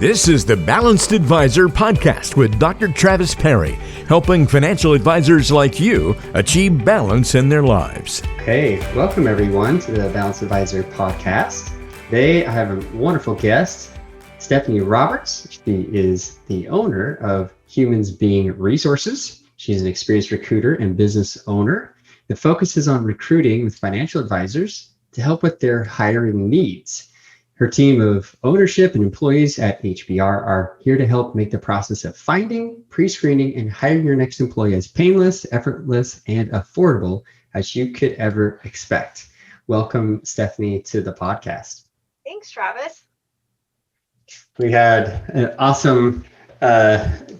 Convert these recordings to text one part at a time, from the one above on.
This is the Balanced Advisor Podcast with Dr. Travis Perry, helping financial advisors like you achieve balance in their lives. Hey, welcome everyone to the Balanced Advisor Podcast. Today I have a wonderful guest, Stephanie Roberts. She is the owner of Humans Being Resources. She's an experienced recruiter and business owner that focuses on recruiting with financial advisors to help with their hiring needs. Her team of ownership and employees at HBR are here to help make the process of finding, pre-screening, and hiring your next employee as painless, effortless, and affordable as you could ever expect. Welcome, Stephanie, to the podcast. Thanks, Travis. We had an awesome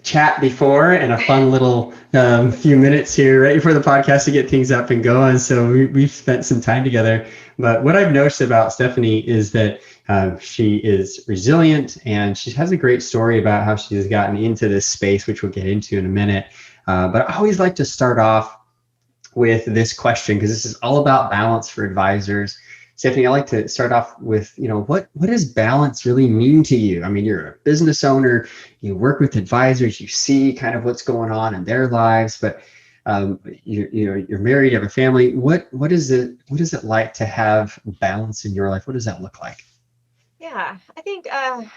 chat before and a fun little few minutes here right before the podcast to get things up and going. So we've spent some time together. But what I've noticed about Stephanie is that she is resilient and she has a great story about how she's gotten into this space, which we'll get into in a minute. But I always like to start off with this question because this is all about balance for advisors. Stephanie, I like to start off with, what does balance really mean to you? I mean, you're a business owner, you work with advisors, you see kind of what's going on in their lives, but you're married, you have a family. What is it like to have balance in your life? What does that look like? Yeah, I think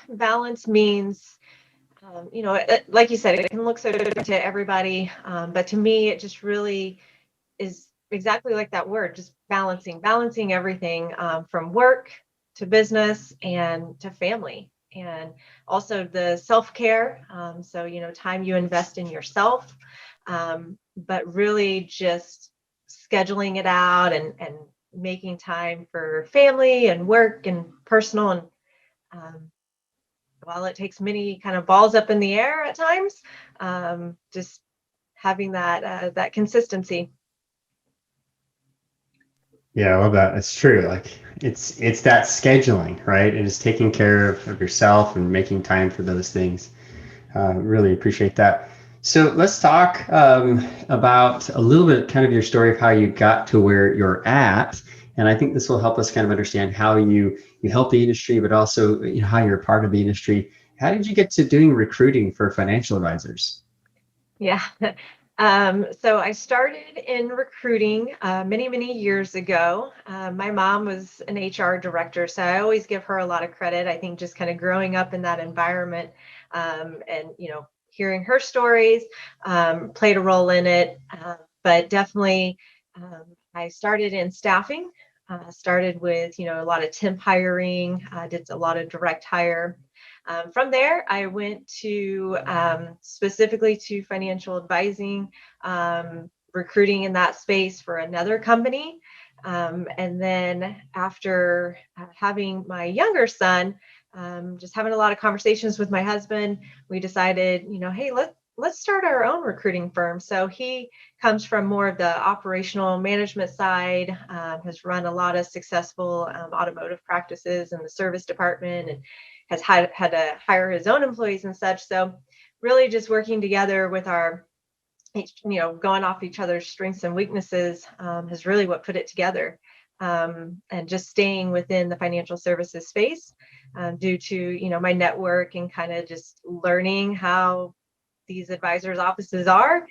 balance means, like you said, it can look so different to everybody, but to me, it just really is exactly like that word, just balancing everything from work to business and to family, and also the self-care. So, time you invest in yourself, but really just scheduling it out and making time for family and work and personal. And while it takes many kind of balls up in the air at times, just having that consistency. Yeah, I love that. It's true. Like it's that scheduling, right? It is taking care of yourself and making time for those things. Really appreciate that. So let's talk about a little bit kind of your story of how you got to where you're at. And I think this will help us kind of understand how you help the industry, but also how you're a part of the industry. How did you get to doing recruiting for financial advisors? Yeah. So I started in recruiting many years ago. My mom was an HR director, so I always give her a lot of credit. I think just kind of growing up in that environment and, hearing her stories played a role in it. But definitely I started in staffing, started with, a lot of temp hiring, did a lot of direct hire. From there, I went to specifically to financial advising, recruiting in that space for another company. And then after having my younger son, just having a lot of conversations with my husband, we decided, hey, let's start our own recruiting firm. So he comes from more of the operational management side, has run a lot of successful automotive practices in the service department, and has had to hire his own employees and such. So really just working together with our, going off each other's strengths and weaknesses is really what put it together. And just staying within the financial services space due to, my network and kind of just learning how these advisors' offices are,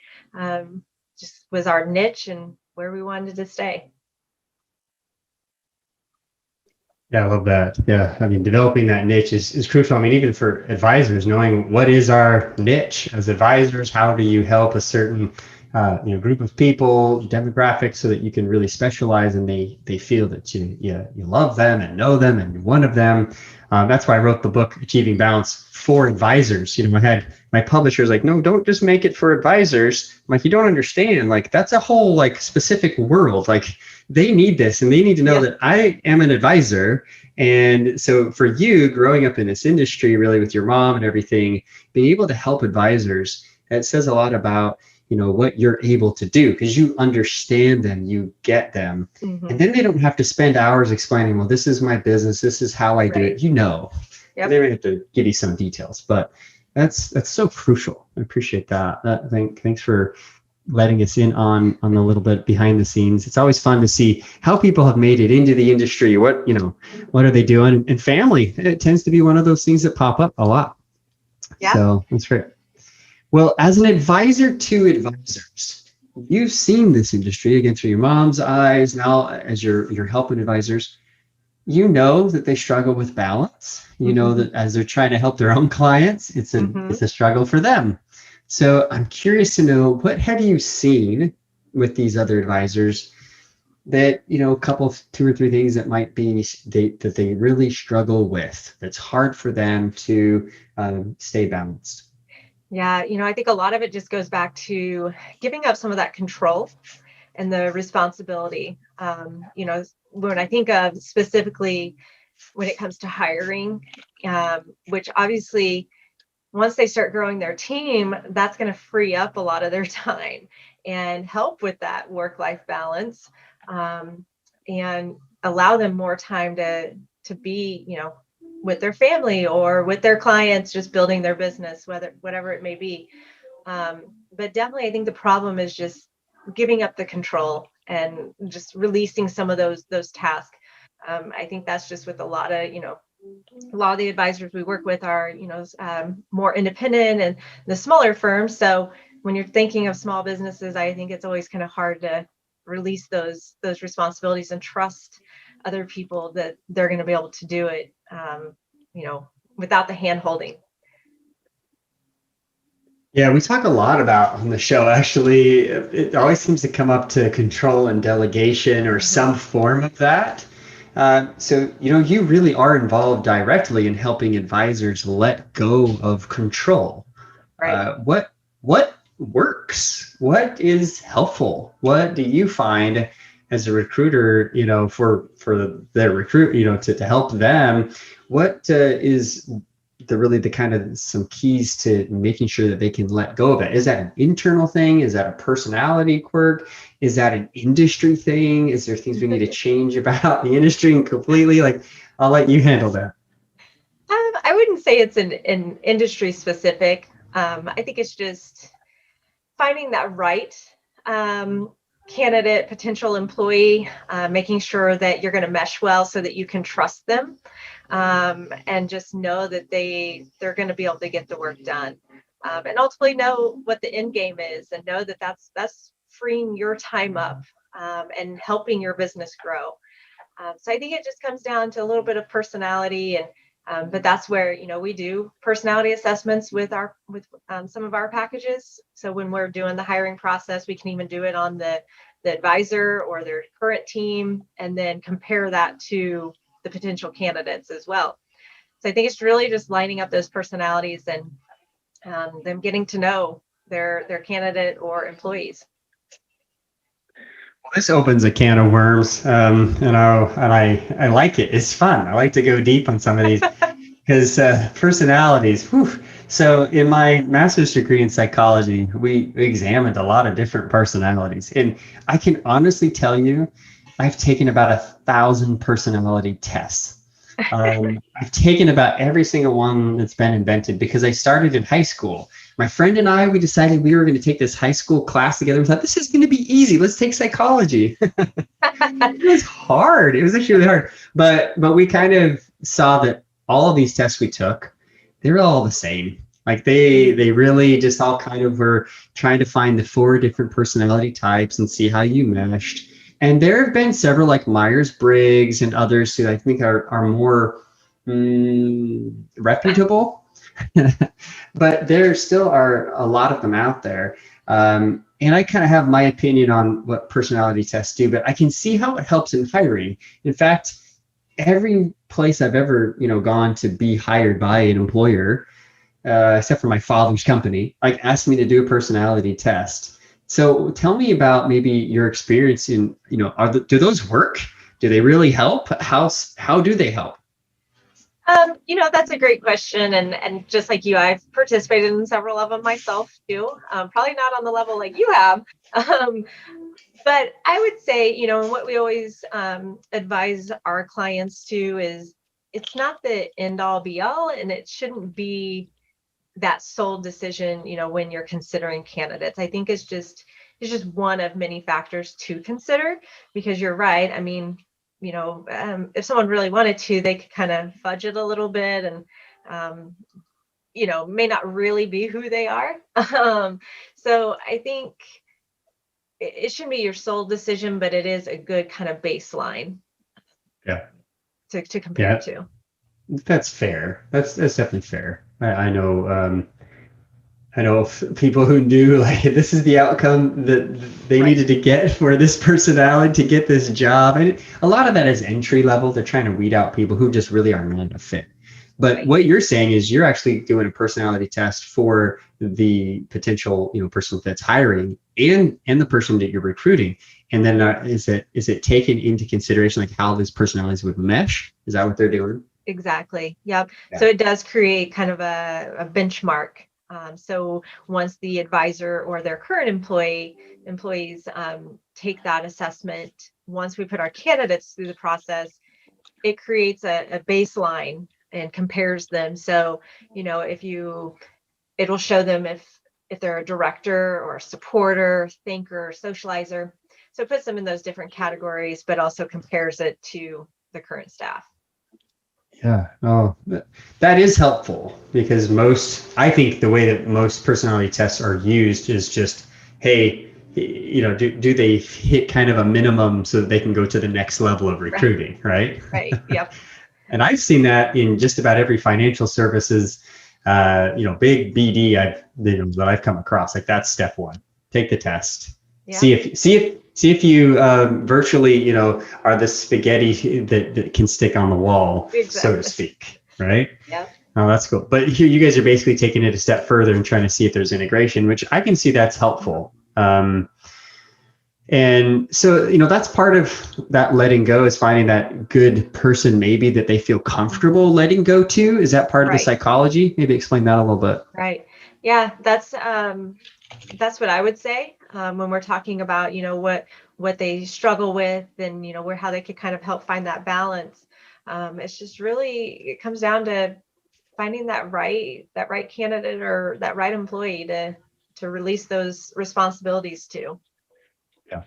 just was our niche and where we wanted to stay. Yeah, I love that. Yeah, I mean, developing that niche is crucial. I mean, even for advisors, knowing what is our niche as advisors, how do you help a certain group of people, demographics, so that you can really specialize and they feel that you love them and know them and you're one of them. That's why I wrote the book, Achieving Balance for Advisors. I had my publishers like, no, don't just make it for advisors. I'm like, you don't understand. Like, that's a whole specific world. Like, they need this and they need to know that I am an advisor. And so for you growing up in this industry, really with your mom and everything, being able to help advisors, it says a lot about what you're able to do because you understand them, you get them. Mm-hmm. And then they don't have to spend hours explaining, well, this is my business, this is how I do it. Yep. They may have to give you some details, but that's so crucial. I appreciate that. Thanks for letting us in on a little bit behind the scenes. It's always fun to see how people have made it into the industry. What are they doing? And family, it tends to be one of those things that pop up a lot. Yeah. So that's great. Well, as an advisor to advisors, you've seen this industry again through your mom's eyes. Now, as you're helping advisors, you know that they struggle with balance. You know Mhm. that as they're trying to help their own clients, Mhm. it's a struggle for them. So I'm curious to know, what have you seen with these other advisors that, a couple of 2 or 3 things that might be that they really struggle with, that's hard for them to stay balanced? Yeah, I think a lot of it just goes back to giving up some of that control and the responsibility. When I think of specifically when it comes to hiring, which obviously once they start growing their team, that's going to free up a lot of their time and help with that work-life balance, um, and allow them more time to be, with their family or with their clients, just building their business, whatever it may be. But definitely, I think the problem is just giving up the control and just releasing some of those tasks. I think that's just with a lot of the advisors we work with are, more independent and the smaller firms. So when you're thinking of small businesses, I think it's always kind of hard to release those responsibilities and trust other people that they're going to be able to do it, without the hand holding. Yeah, we talk a lot about on the show, actually. It always seems to come up to control and delegation or some form of that. So, you really are involved directly in helping advisors let go of control. Right. What works? What is helpful? What do you find as a recruiter, for their recruit, to help them? What is the kind of some keys to making sure that they can let go of it? Is that an internal thing? Is that a personality quirk? Is that an industry thing? Is there things we need to change about the industry and completely? Like, I'll let you handle that. I wouldn't say it's an industry specific. I think it's just finding that right, um, candidate, potential employee, making sure that you're going to mesh well so that you can trust them, and just know that they're going to be able to get the work done, and ultimately know what the end game is, and know that that's freeing your time up, and helping your business grow. So I think it just comes down to a little bit of personality, and but that's where we do personality assessments with some of our packages. So when we're doing the hiring process, we can even do it on the advisor or their current team, and then compare that to the potential candidates as well. So I think it's really just lining up those personalities and, them getting to know their candidate or employees. This opens a can of worms, and I like it. It's fun. I like to go deep on some of these because personalities. Whew. So in my master's degree in psychology, we examined a lot of different personalities, and I can honestly tell you, I've taken about 1,000 personality tests. I've taken about every single one that's been invented because I started in high school. My friend and I, we decided we were going to take this high school class together. We thought, this is going to be easy. Let's take psychology. It was hard. It was actually really hard. But we kind of saw that all of these tests we took, they were all the same. Like they really just all kind of were trying to find the 4 different personality types and see how you meshed. And there have been several like Myers-Briggs and others who I think are more reputable. But there still are a lot of them out there. And I kind of have my opinion on what personality tests do, but I can see how it helps in hiring. In fact, every place I've ever, gone to be hired by an employer, except for my father's company, like asked me to do a personality test. So tell me about maybe your experience in, do those work? Do they really help? How do they help? That's a great question, and just like you, I've participated in several of them myself too. Probably not on the level like you have, um, but I would say, and what we always, advise our clients to is it's not the end all be all, and it shouldn't be that sole decision. When you're considering candidates, I think it's just one of many factors to consider, because you're right. I mean, if someone really wanted to, they could kind of budget a little bit and, um, may not really be who they are. So I think it shouldn't be your sole decision, but it is a good kind of baseline Yeah. to compare Yeah. to. That's fair. That's definitely fair. I know people who knew like this is the outcome that they Right. needed to get for this personality to get this job. And a lot of that is entry level. They're trying to weed out people who just really are not a fit. But Right. what you're saying is you're actually doing a personality test for the potential, person that's hiring and the person that you're recruiting. And then is it taken into consideration like how these personalities would mesh? Is that what they're doing? Exactly. Yep. Yeah. So it does create kind of a benchmark. So once the advisor or their current employees take that assessment, once we put our candidates through the process, it creates a baseline and compares them. So, it'll show them if they're a director or a supporter, thinker, socializer. So it puts them in those different categories, but also compares it to the current staff. Yeah. Oh, that is helpful because I think the way that most personality tests are used is just, hey, do they hit kind of a minimum so that they can go to the next level of recruiting, right? Right. Yep. And I've seen that in just about every financial services, big BD that I've come across. Like that's step one. Take the test. Yeah. See if you virtually, are the spaghetti that can stick on the wall, so to speak, right? Yeah. Oh, that's cool. But here you guys are basically taking it a step further and trying to see if there's integration, which I can see that's helpful. And so, that's part of that letting go is finding that good person maybe that they feel comfortable letting go to. Is that part of the psychology? Maybe explain that a little bit. Right. Yeah, that's what I would say when we're talking about, what they struggle with and, how they could kind of help find that balance. It's just really, it comes down to finding that right candidate or that right employee to release those responsibilities to. Yeah.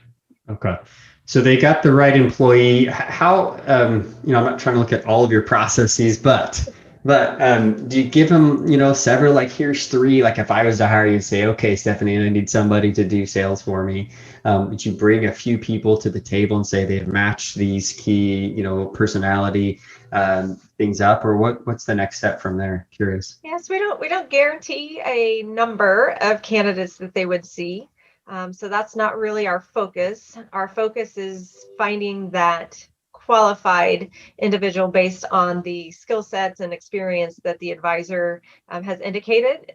Okay. So they got the right employee. How, I'm not trying to look at all of your processes, but do you give them, several, like here's three, like if I was to hire you and say, okay, Stephanie, I need somebody to do sales for me. Would you bring a few people to the table and say they've matched these key, personality things up, or what's the next step from there? Curious. Yes, we don't guarantee a number of candidates that they would see. So that's not really our focus. Our focus is finding that qualified individual based on the skill sets and experience that the advisor has indicated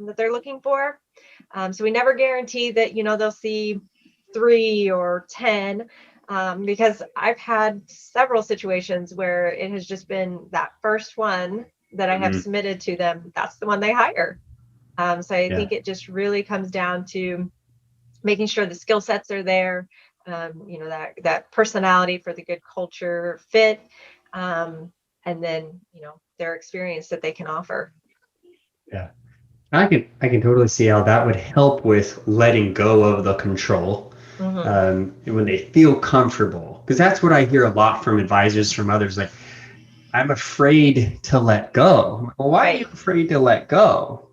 that they're looking for. So we never guarantee that, they'll see 3 or 10 because I've had several situations where it has just been that first one that I have submitted to them. That's the one they hire. So I think it just really comes down to making sure the skill sets are there, that personality for the good culture fit, and then, their experience that they can offer. Yeah. I can totally see how that would help with letting go of the control when they feel comfortable. Because that's what I hear a lot from advisors, from others, like, I'm afraid to let go. Well, why are you afraid to let go?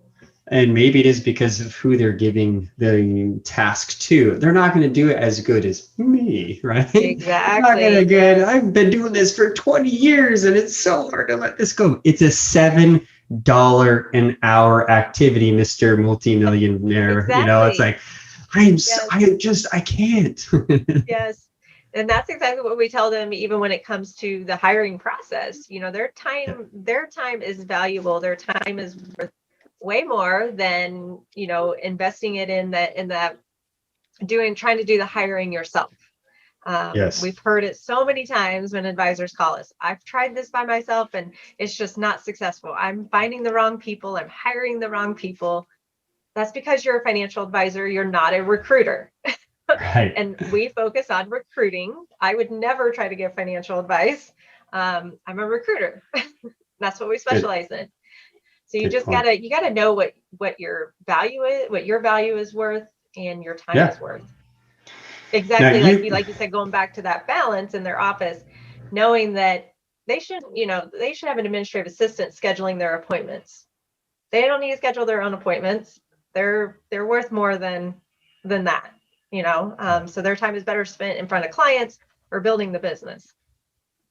And maybe it is because of who they're giving the task to. They're not going to do it as good as me, right? Exactly. Not going to I've been doing this for 20 years and it's so hard to let this go. It's a $7 an hour activity, Mr. Multimillionaire. Exactly. It's like, I can't. Yes. And that's exactly what we tell them, even when it comes to the hiring process. their time is valuable. Their time is worth way more than, investing it in that trying to do the hiring yourself. Yes. We've heard it so many times when advisors call us. I've tried this by myself and it's just not successful. I'm finding the wrong people. I'm hiring the wrong people. That's because you're a financial advisor. You're not a recruiter. Right. And we focus on recruiting. I would never try to give financial advice. I'm a recruiter. That's what we specialize in. So you just gotta know what your value is worth and your time is worth. Exactly. Like you said, going back to that balance in their office, knowing that they should have an administrative assistant scheduling their appointments. They don't need to schedule their own appointments. They're worth more than that, so their time is better spent in front of clients or building the business.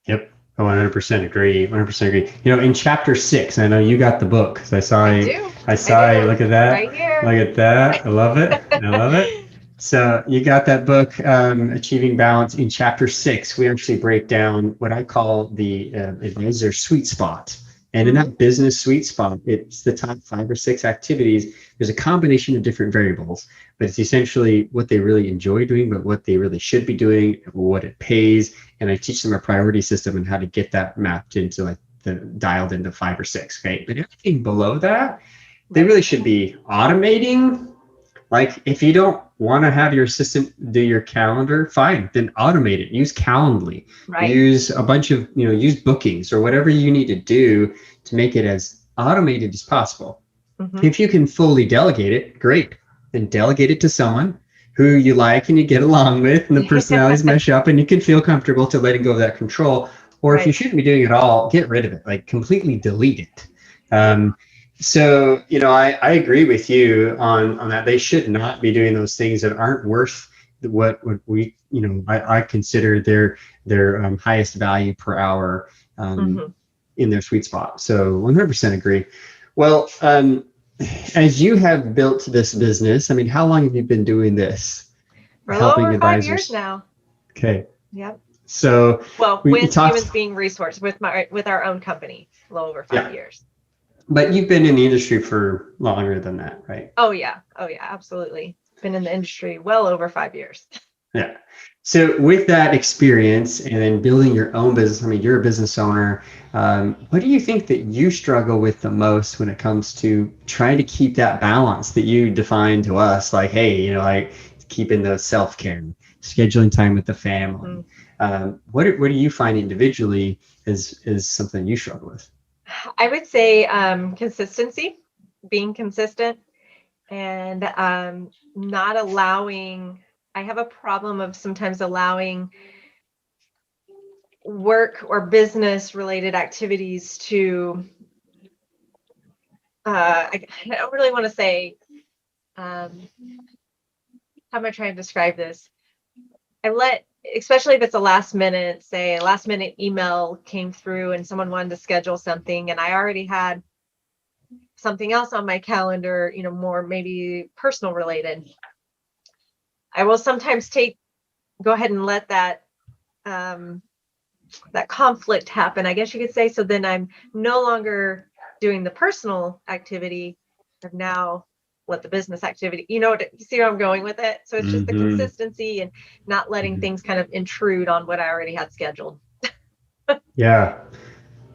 Yep. I 100% agree. 100% agree. In chapter 6, I know you got the book because I saw I you. do. I saw you. do. Look at that. Right here. Look at that. I love it. I love it. So you got that book, Achieving Balance. In chapter 6, we actually break down what I call the advisor sweet spot. And in that business sweet spot, it's the top 5 or 6 activities. There's a combination of different variables, but it's essentially what they really enjoy doing, but what they really should be doing, what it pays. And I teach them a priority system and how to get that mapped into like dialed into 5 or 6. Okay. But everything below that, they really should be automating. Like if you don't want to have your assistant do your calendar, fine, then automate it. Use Calendly. Right. Use a bunch of, use bookings or whatever you need to do to make it as automated as possible. If you can fully delegate it, great. Then delegate it to someone who you like and you get along with and the personalities mesh up and you can feel comfortable to letting go of that control. Or if you shouldn't be doing it all, get rid of it, like completely delete it. So, I agree with you on that. They should not be doing those things that aren't worth what we, I consider their highest value per hour in their sweet spot. So 100% agree. Well, as you have built this business, I mean, how long have you been doing this? For a little over 5 years now. Okay. Yep. So with Humans Being Resourced, with our own company, a little over 5 years. But you've been in the industry for longer than that, right? Oh yeah, absolutely. Been in the industry well over 5 years. Yeah. So with that experience and then building your own business, I mean, you're a business owner. What do you think that you struggle with the most when it comes to trying to keep that balance that you define to us? Like, hey, like keeping the self-care, scheduling time with the family. What do you find individually is something you struggle with? I would say consistency, being consistent, and not allowing. I have a problem of sometimes allowing work or business related activities to. I don't really want to say. How am I trying to describe this? Especially if it's a last minute email came through and someone wanted to schedule something and I already had something else on my calendar, more maybe personal related. I will sometimes go ahead and let that conflict happen, I guess you could say. So then I'm no longer doing the personal activity. I've now let the business activity, you see where I'm going with it. So it's just the consistency and not letting things kind of intrude on what I already had scheduled. Yeah.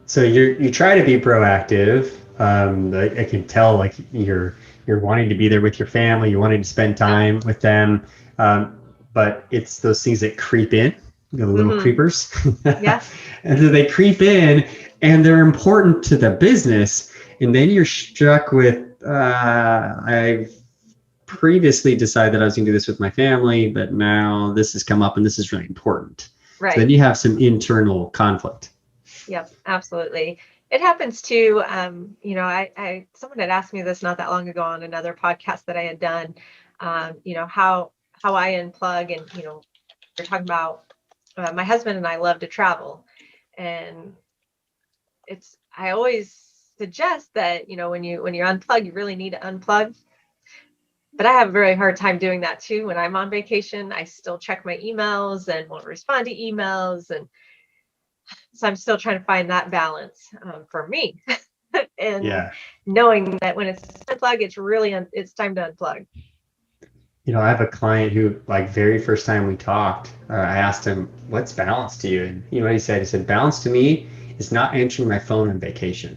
So you try to be proactive. I can tell like you're wanting to be there with your family, you're wanting to spend time with them. But it's those things that creep in, the little creepers. Yeah. And so they creep in and they're important to the business. And then you're struck with, I've previously decided that I was going to do this with my family, but now this has come up and this is really important. Right. So then you have some internal conflict. Yep, absolutely. It happens too. I someone had asked me this not that long ago on another podcast that I had done. How I unplug, and we're talking about my husband and I love to travel, and I always suggest that when you unplug, you really need to unplug. But I have a very hard time doing that too. When I'm on vacation, I still check my emails and won't respond to emails, and so I'm still trying to find that balance for me. And knowing that when it's unplug, it's time to unplug. I have a client who, like, very first time we talked, I asked him, "What's balance to you?" And you know what he said? He said, "Balance to me is not answering my phone on vacation."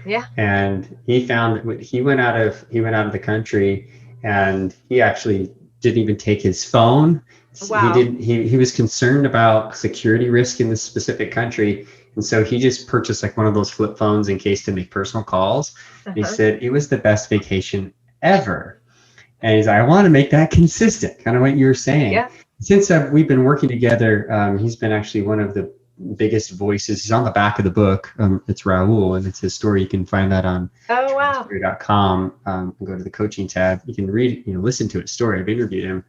Yeah. And he found that he went out of the country, and he actually didn't even take his phone. Wow. He was concerned about security risk in this specific country, and so he just purchased like one of those flip phones in case to make personal calls. And he said it was the best vacation ever. And he's like, I want to make that consistent, kind of what you were saying. Yeah. Since we've been working together, he's been actually one of the biggest voices. He's on the back of the book. It's Raul, and it's his story. You can find that on Oh, wow. travisperry.com. Go to the coaching tab. You can read, listen to his story. I've interviewed him.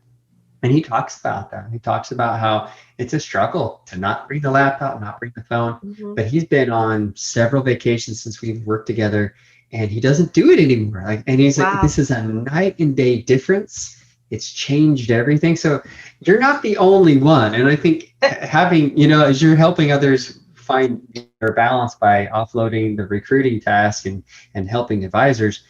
And he talks about that. He talks about how it's a struggle to not bring the laptop, not bring the phone. Mhm. But he's been on several vacations since we've worked together, and he doesn't do it anymore. And he's like, Wow. this is a night and day difference. It's changed everything. So you're not the only one. And I think having, as you're helping others find their balance by offloading the recruiting task and helping advisors,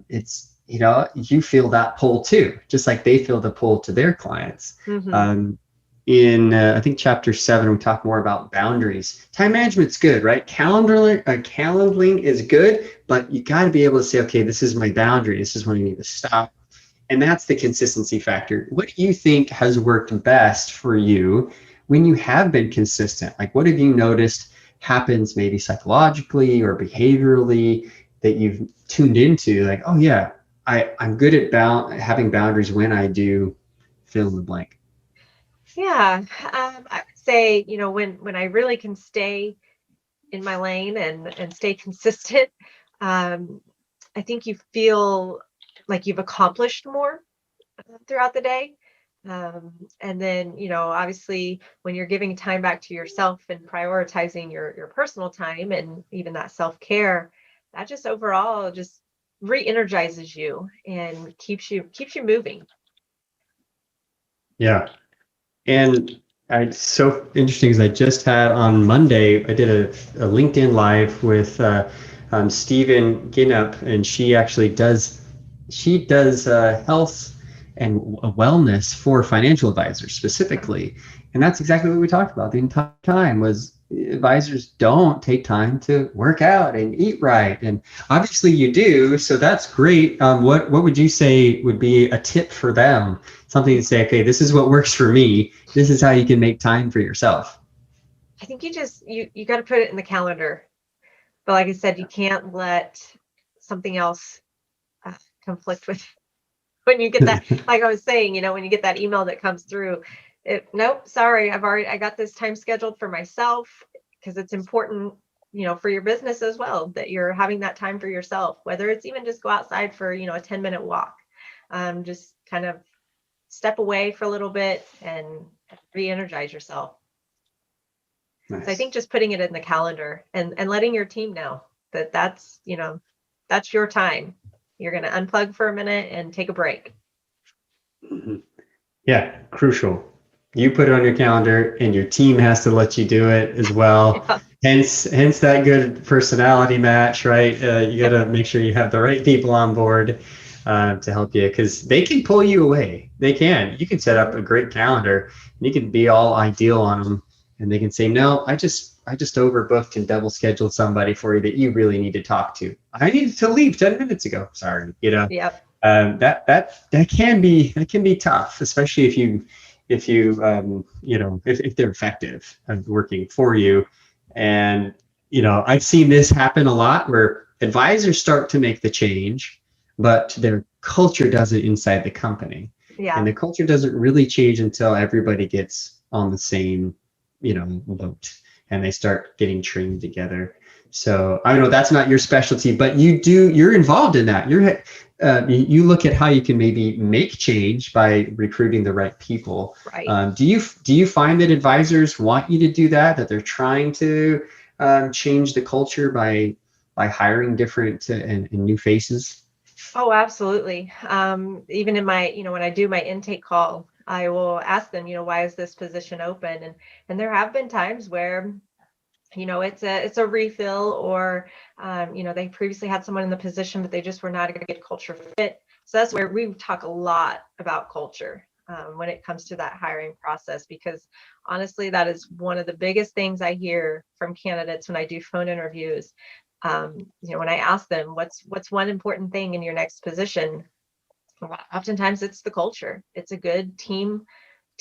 it's, you feel that pull too, just like they feel the pull to their clients. Mhm. In I think chapter 7, we talk more about boundaries. Time management's good, right? Calendaring is good, but you got to be able to say, okay, this is my boundary. This is when I need to stop. And that's the consistency factor. What do you think has worked best for you when you have been consistent? Like, what have you noticed happens maybe psychologically or behaviorally that you've tuned into? Like, oh yeah, I'm good at having boundaries when I do fill in the blank. Yeah. I would say, when I really can stay in my lane and stay consistent, um, I think you feel like you've accomplished more throughout the day. And then, obviously, when you're giving time back to yourself and prioritizing your personal time and even that self-care, that just overall just re-energizes you and keeps you moving. Yeah. And it's so interesting because I just had on Monday, I did a LinkedIn live with Stephen Ginnup, and she does health and wellness for financial advisors specifically. And that's exactly what we talked about the entire time was advisors don't take time to work out and eat right. And obviously you do. So that's great. What would you say would be a tip for them? Something to say, okay, this is what works for me. This is how you can make time for yourself. I think you got to put it in the calendar. But like I said, you can't let something else uh, conflict with when you get that, like I was saying, when you get that email that comes through, nope, sorry, I got this time scheduled for myself because it's important, for your business as well, that you're having that time for yourself, whether it's even just go outside for, a 10-minute walk, just kind of step away for a little bit and re-energize yourself. Nice. So I think just putting it in the calendar and letting your team know that that's your time. You're going to unplug for a minute and take a break. Mm-hmm. Yeah, crucial. You put it on your calendar and your team has to let you do it as well. Yeah. Hence that good personality match, right? You got to make sure you have the right people on board to help you because they can pull you away. They can. You can set up a great calendar and you can be all ideal on them and they can say, no, I just overbooked and double scheduled somebody for you that you really need to talk to. I needed to leave 10 minutes ago. Sorry, Yep. That can be tough, especially if they're effective at working for you. And I've seen this happen a lot where advisors start to make the change, but their culture doesn't inside the company. Yeah. And the culture doesn't really change until everybody gets on the same, boat and they start getting trained together. So I know that's not your specialty, but you're involved in that. You look at how you can maybe make change by recruiting the right people. Right. Do you find that advisors want you to do that they're trying to change the culture by hiring different and new faces? Oh, absolutely. Even in my, when I do my intake call, I will ask them, why is this position open? And there have been times where, it's a refill or, they previously had someone in the position, but they just were not a good culture fit. So that's where we talk a lot about culture when it comes to that hiring process, because honestly, that is one of the biggest things I hear from candidates when I do phone interviews. When I ask them what's one important thing in your next position, oftentimes it's the culture. It's a good team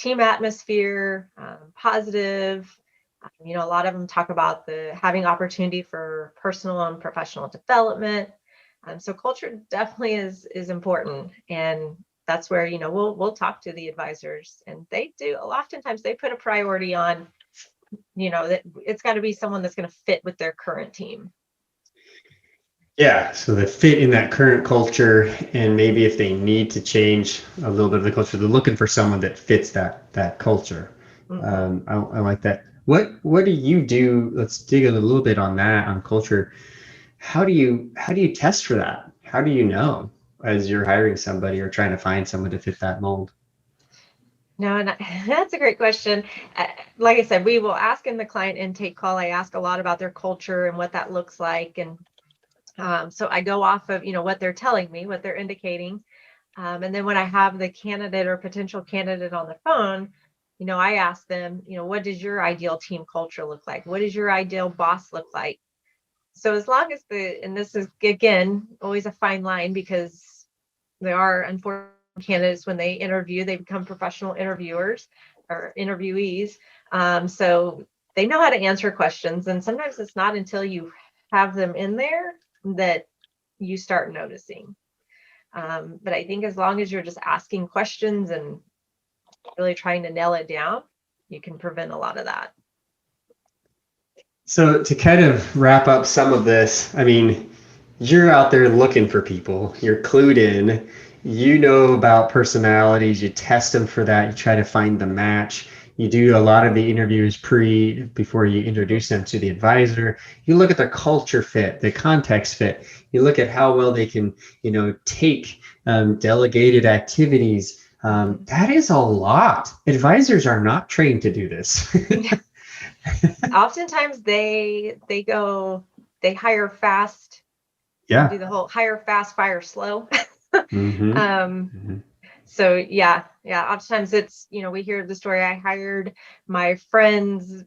atmosphere, positive. A lot of them talk about the having opportunity for personal and professional development. So culture definitely is important, and that's where we'll talk to the advisors, and they do. Oftentimes they put a priority on that it's got to be someone that's going to fit with their current team. Yeah, so they fit in that current culture, and maybe if they need to change a little bit of the culture, they're looking for someone that fits that culture. Mhm. I like that. What do you do? Let's dig a little bit on that, on culture. How do you test for that? How do you know as you're hiring somebody or trying to find someone to fit that mold? No, and that's a great question. Like I said, we will ask in the client intake call. I ask a lot about their culture and what that looks like, and so I go off of what they're telling me, what they're indicating, and then when I have the candidate or potential candidate on the phone, I ask them, what does your ideal team culture look like? What does your ideal boss look like? So as long as and this is again always a fine line, because there are unfortunate candidates, when they interview, they become professional interviewers or interviewees. So they know how to answer questions. And sometimes it's not until you have them in there that you start noticing. But I think as long as you're just asking questions and really trying to nail it down, you can prevent a lot of that. So to kind of wrap up some of this, I mean, you're out there looking for people, you're clued in, you know about personalities, you test them for that, you try to find the match. You do a lot of the interviews before you introduce them to the advisor. You look at their culture fit, the context fit. You look at how well they can, take delegated activities. That is a lot. Advisors are not trained to do this. Oftentimes they hire fast, Yeah. do the whole hire fast, fire slow. Mm-hmm. um, Mm-hmm. so yeah. Oftentimes it's, we hear the story. I hired my friend's,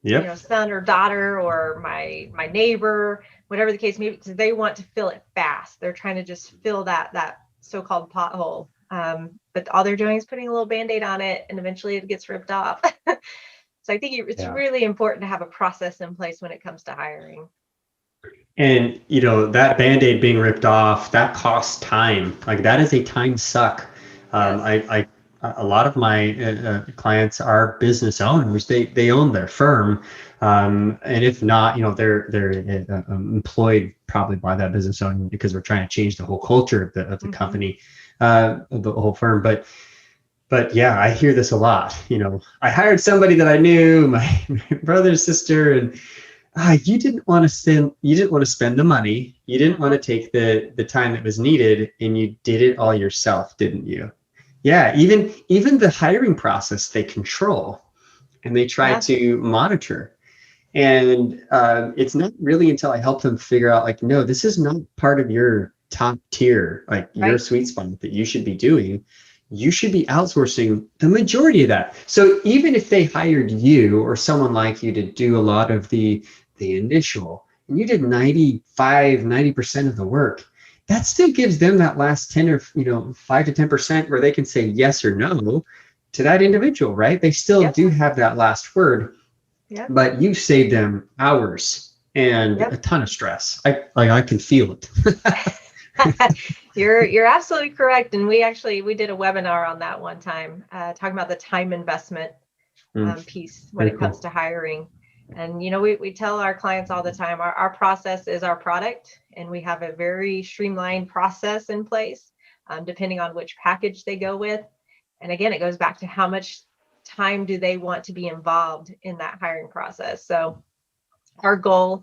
Yep. son or daughter, or my neighbor, whatever the case may be, because they want to fill it fast. They're trying to just fill that so-called pothole. But all they're doing is putting a little Band-Aid on it, and eventually it gets ripped off. So I think it's Yeah. really important to have a process in place when it comes to hiring. And that Band-Aid being ripped off, that costs time. Like that is a time suck. Yes. I a lot of my clients are business owners. They own their firm, and if not, they're employed probably by that business owner because we're trying to change the whole culture of the Mhm. company, of the whole firm. But yeah, I hear this a lot. I hired somebody that I knew, my brother's sister, and you didn't want to spend the money. You didn't want to Mhm. take the time that was needed, and you did it all yourself, didn't you? Yeah, even the hiring process they control and they try Yeah. to monitor. And it's not really until I help them figure out, like, no, this is not part of your top tier, like your Right. sweet spot that you should be doing. You should be outsourcing the majority of that. So even if they hired you or someone like you to do a lot of the initial, and you did 90% of the work, that still gives them that last 10 or 5 to 10% where they can say yes or no to that individual, right? They still Yep. do have that last word, Yep. but you saved them hours and a Yep. ton of stress. I can feel it. You're absolutely correct. And we did a webinar on that one time, talking about the time investment piece when Very it comes cool. to hiring. And we tell our clients all the time, our process is our product, and we have a very streamlined process in place, depending on which package they go with. And again, it goes back to how much time do they want to be involved in that hiring process. So our goal,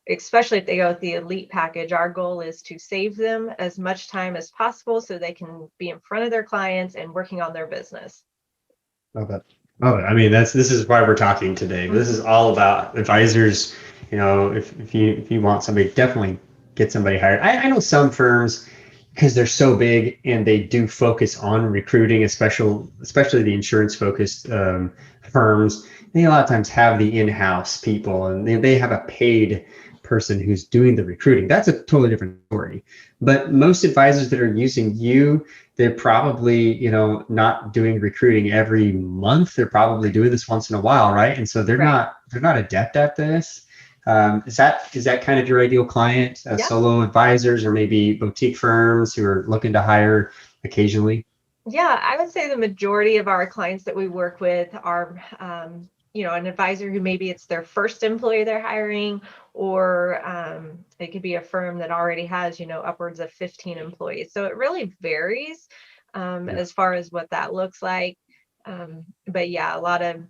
especially if they go with the elite package, our goal is to save them as much time as possible so they can be in front of their clients and working on their business. Love it. Love it. I mean, this is why we're talking today. This is Mhm. all about advisors. If you want somebody, definitely get somebody hired. I know some firms, because they're so big and they do focus on recruiting, especially the insurance focused firms. They a lot of times have the in-house people, and they have a paid person who's doing the recruiting. That's a totally different story. But most advisors that are using you, they're probably not doing recruiting every month. They're probably doing this once in a while, right? And so they're Right. not adept at this. Is that kind of your ideal client, Yeah. solo advisors or maybe boutique firms who are looking to hire occasionally? Yeah, I would say the majority of our clients that we work with are an advisor who maybe it's their first employee they're hiring, or it could be a firm that already has, upwards of 15 employees. So it really varies as far as what that looks like. But yeah, a lot of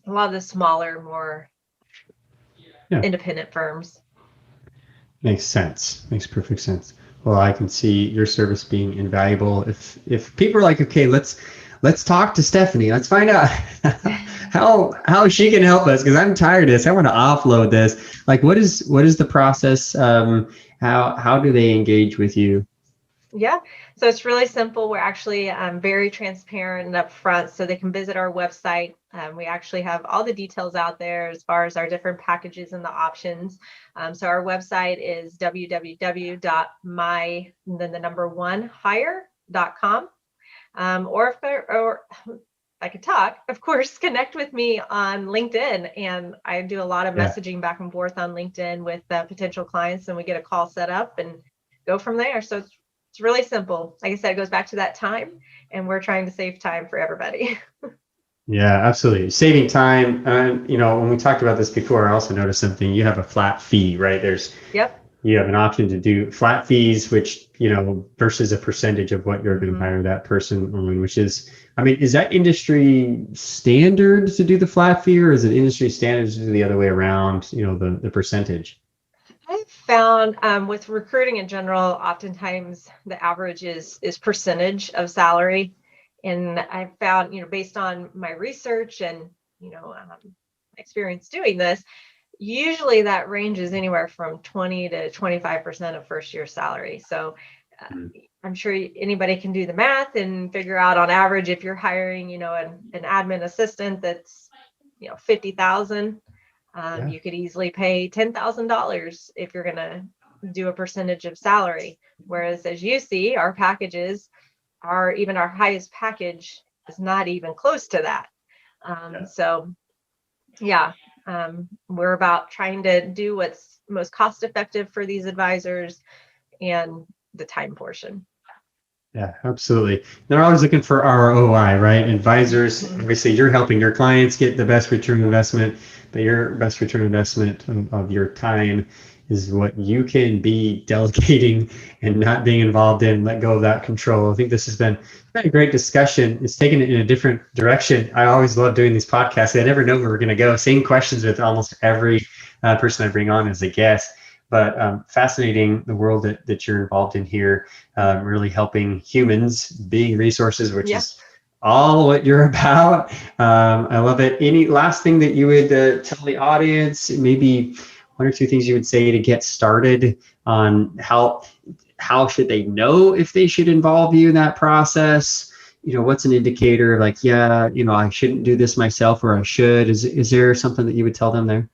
the smaller, more independent firms. Makes sense. Makes perfect sense. Well, I can see your service being invaluable. If people are like, okay, let's talk to Stephanie. Let's find out how she can help us, because I'm tired of this. I want to offload this. Like, what is the process? How do they engage with you? Yeah, so it's really simple. We're actually very transparent and upfront, so they can visit our website. We actually have all the details out there as far as our different packages and the options. So our website is www.my1hire.com. Or I could talk, of course, connect with me on LinkedIn. And I do a lot of messaging back and forth on LinkedIn with potential clients, and we get a call set up and go from there. So it's really simple. Like I said, it goes back to that time, and we're trying to save time for everybody. Yeah, absolutely. Saving time. When we talked about this before, I also noticed something. You have a flat fee, right? You have an option to do flat fees, which, versus a percentage of what you're going to hire that person on, which is, is that industry standard to do the flat fee, or is it industry standard to do the other way around, the percentage? I've found with recruiting in general, oftentimes the average is percentage of salary. And I've found, based on my research and, experience doing this, usually that ranges anywhere from 20 to 25% of first year salary. So I'm sure anybody can do the math and figure out on average, if you're hiring, an admin assistant that's, 50,000, you could easily pay $10,000 if you're going to do a percentage of salary. Whereas, as you see, our packages are, even our highest package is not even close to that. So yeah, we're about trying to do what's most cost effective for these advisors and the time portion. Yeah, absolutely. They're always looking for ROI, right? Advisors, obviously, you're helping your clients get the best return on investment, but your best return on investment of your time is what you can be delegating and not being involved in. Let go of that control. I think this has been a great discussion. It's taken it in a different direction. I always love doing these podcasts. I never know where we're going to go. Same questions with almost every person I bring on as a guest. But fascinating, the world that you're involved in here, really helping humans, being resources, which is all what you're about. I love it. Any last thing that you would tell the audience, maybe one or two things you would say to get started on how should they know if they should involve you in that process? What's an indicator like, I shouldn't do this myself, or I should? Is there something that you would tell them there?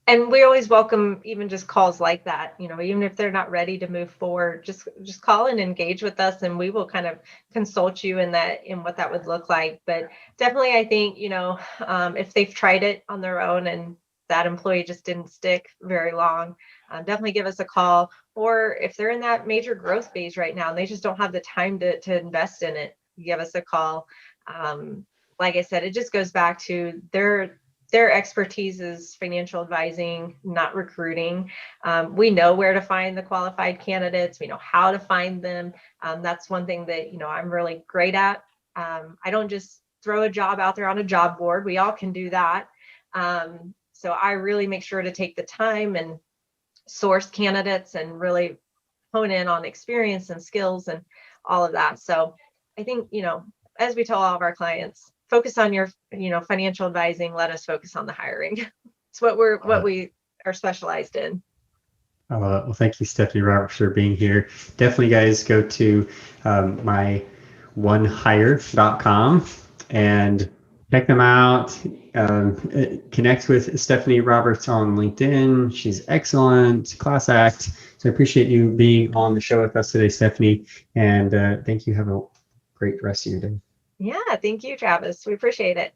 And we always welcome even just calls like that, even if they're not ready to move forward, just call and engage with us, and we will kind of consult you in what that would look like. But definitely, I think, if they've tried it on their own and that employee just didn't stick very long, definitely give us a call. Or if they're in that major growth phase right now and they just don't have the time to invest in it, give us a call. Like I said, it just goes back to their expertise is financial advising, not recruiting. We know where to find the qualified candidates. We know how to find them. That's one thing that, I'm really great at. I don't just throw a job out there on a job board. We all can do that. So I really make sure to take the time and source candidates and really hone in on experience and skills and all of that. So I think, as we tell all of our clients, focus on your, financial advising. Let us focus on the hiring. It's what we are specialized in. Well, thank you, Stephanie Roberts, for being here. Definitely, guys, go to my1hire.com and check them out. Connect with Stephanie Roberts on LinkedIn. She's excellent, class act. So I appreciate you being on the show with us today, Stephanie. And thank you. Have a great rest of your day. Yeah, thank you, Travis. We appreciate it.